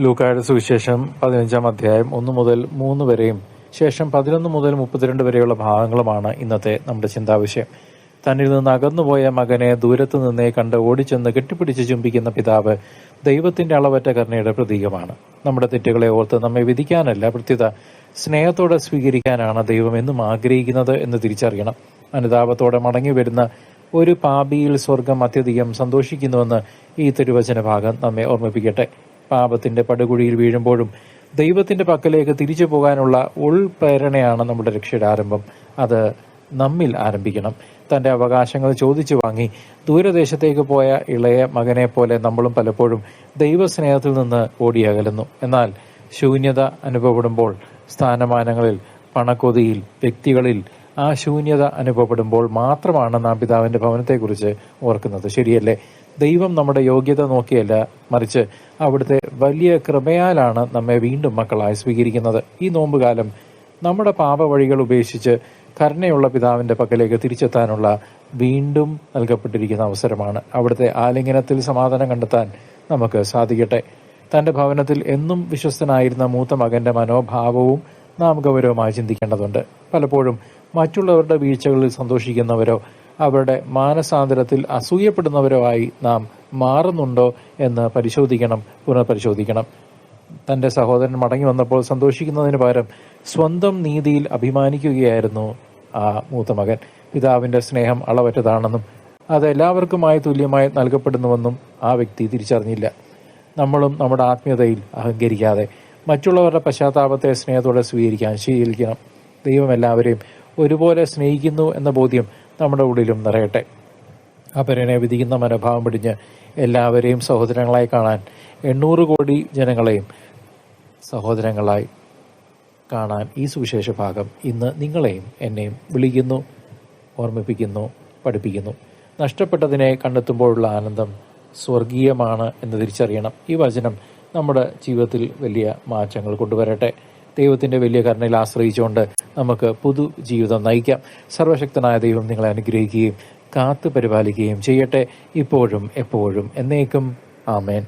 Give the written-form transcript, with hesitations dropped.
ലൂക്കായുടെ സുവിശേഷം 15-ാം അധ്യായം 1 മുതൽ 3 വരെയും ശേഷം 11 മുതൽ 32 വരെയുള്ള ഭാഗങ്ങളുമാണ് ഇന്നത്തെ നമ്മുടെ ചിന്താവിഷയം. തന്നിൽ നിന്ന് അകന്നുപോയ മകനെ ദൂരത്തു നിന്നേ കണ്ട് ഓടിച്ചെന്ന് കെട്ടിപ്പിടിച്ച് ചുംബിക്കുന്ന പിതാവ് ദൈവത്തിന്റെ അളവറ്റ കരുണയുടെ പ്രതീകമാണ്. നമ്മുടെ തെറ്റുകളെ ഓർത്ത് നമ്മെ വിധിക്കാനല്ല, പ്രത്യുത സ്നേഹത്തോടെ സ്വീകരിക്കാനാണ് ദൈവം എന്നും ആഗ്രഹിക്കുന്നത് എന്ന് തിരിച്ചറിയണം. അനുതാപത്തോടെ മടങ്ങി വരുന്ന ഒരു പാപിയിൽ സ്വർഗം അത്യധികം സന്തോഷിക്കുന്നുവെന്ന് ഈ തിരുവചന ഭാഗം നമ്മെ ഓർമ്മിപ്പിക്കട്ടെ. പാപത്തിന്റെ പടുകുഴിയിൽ വീഴുമ്പോഴും ദൈവത്തിന്റെ പക്കലേക്ക് തിരിച്ചു പോകാനുള്ള ഉൾപ്രേരണയാണ് നമ്മുടെ രക്ഷയുടെ ആരംഭം. അത് നമ്മിൽ ആരംഭിക്കണം. തന്റെ അവകാശങ്ങൾ ചോദിച്ചു വാങ്ങി ദൂരദേശത്തേക്ക് പോയ ഇളയ മകനെ പോലെ നമ്മളും പലപ്പോഴും ദൈവസ്നേഹത്തിൽ നിന്ന് ഓടിയകലുന്നു. എന്നാൽ ശൂന്യത അനുഭവപ്പെടുമ്പോൾ, സ്ഥാനമാനങ്ങളിൽ, പണക്കൊതിയിൽ, വ്യക്തികളിൽ ആ ശൂന്യത അനുഭവപ്പെടുമ്പോൾ മാത്രമാണ് നാം പിതാവിന്റെ ഭവനത്തെക്കുറിച്ച് ഓർക്കുന്നത്. ശരിയല്ലേ? ദൈവം നമ്മുടെ യോഗ്യത നോക്കിയല്ല, മറിച്ച് അവിടുത്തെ വലിയ കൃപയാലാണ് നമ്മെ വീണ്ടും മക്കളായി സ്വീകരിക്കുന്നത്. ഈ നോമ്പുകാലം നമ്മുടെ പാപവഴികൾ ഉപേക്ഷിച്ച് കരുണയുള്ള പിതാവിന്റെ പക്കലേക്ക് തിരിച്ചെത്താനുള്ള വീണ്ടും നൽകപ്പെട്ടിരിക്കുന്ന അവസരമാണ്. അവിടുത്തെ ആലിംഗനത്തിൽ സമാധാനം കണ്ടെത്താൻ നമുക്ക് സാധിക്കട്ടെ. തന്റെ ഭവനത്തിൽ എന്നും വിശ്വസ്തനായിരുന്ന മൂത്ത മകന്റെ മനോഭാവവും നാം ഗൗരവമായി ചിന്തിക്കേണ്ടതുണ്ട്. പലപ്പോഴും മറ്റുള്ളവരുടെ വീഴ്ചകളിൽ സന്തോഷിക്കുന്നവരോ അവരുടെ മാനസാന്തരത്തിൽ അസൂയപ്പെടുന്നവരോ ആയി നാം മാറുന്നുണ്ടോ എന്ന് പുനഃപരിശോധിക്കണം. തന്റെ സഹോദരൻ മടങ്ങി വന്നപ്പോൾ സന്തോഷിക്കുന്നതിന് പകരം സ്വന്തം നീതിയിൽ അഭിമാനിക്കുകയായിരുന്നു ആ മൂത്ത മകൻ. പിതാവിന്റെ സ്നേഹം അളവറ്റതാണെന്നും അത് എല്ലാവർക്കുമായി തുല്യമായി നൽകപ്പെടുന്നുവെന്നും ആ വ്യക്തി തിരിച്ചറിഞ്ഞില്ല. നമ്മളും നമ്മുടെ ആത്മീയതയിൽ അഹങ്കരിക്കാതെ മറ്റുള്ളവരുടെ പശ്ചാത്താപത്തെ സ്നേഹത്തോടെ സ്വീകരിക്കാൻ ശീലിക്കണം. ദൈവം എല്ലാവരെയും ഒരുപോലെ സ്നേഹിക്കുന്നു എന്ന ബോധ്യം നമ്മുടെ ഉള്ളിലും നിറയട്ടെ. അപരനെ വിധിക്കുന്ന മനോഭാവം പിടിഞ്ഞ് എല്ലാവരെയും സഹോദരങ്ങളായി കാണാൻ, 800 കോടി ജനങ്ങളെയും സഹോദരങ്ങളായി കാണാൻ ഈ സുവിശേഷ ഭാഗം ഇന്ന് നിങ്ങളെയും എന്നെയും വിളിക്കുന്നു, ഓർമ്മിപ്പിക്കുന്നു, പഠിപ്പിക്കുന്നു. നഷ്ടപ്പെട്ടതിനെ കണ്ടെത്തുമ്പോഴുള്ള ആനന്ദം സ്വർഗീയമാണ് എന്ന് തിരിച്ചറിയണം. ഈ വചനം നമ്മുടെ ജീവിതത്തിൽ വലിയ മാറ്റങ്ങൾ കൊണ്ടുവരട്ടെ. ദൈവത്തിന്റെ വലിയ കരുണയിൽ ആശ്രയിച്ചുകൊണ്ട് നമുക്ക് പുതു ജീവിതം നയിക്കാം. സർവശക്തനായ ദൈവം നിങ്ങളെ അനുഗ്രഹിക്കുകയും കാത്തു പരിപാലിക്കുകയും ചെയ്യട്ടെ, ഇപ്പോഴും എപ്പോഴും എന്നേക്കും. ആമേൻ.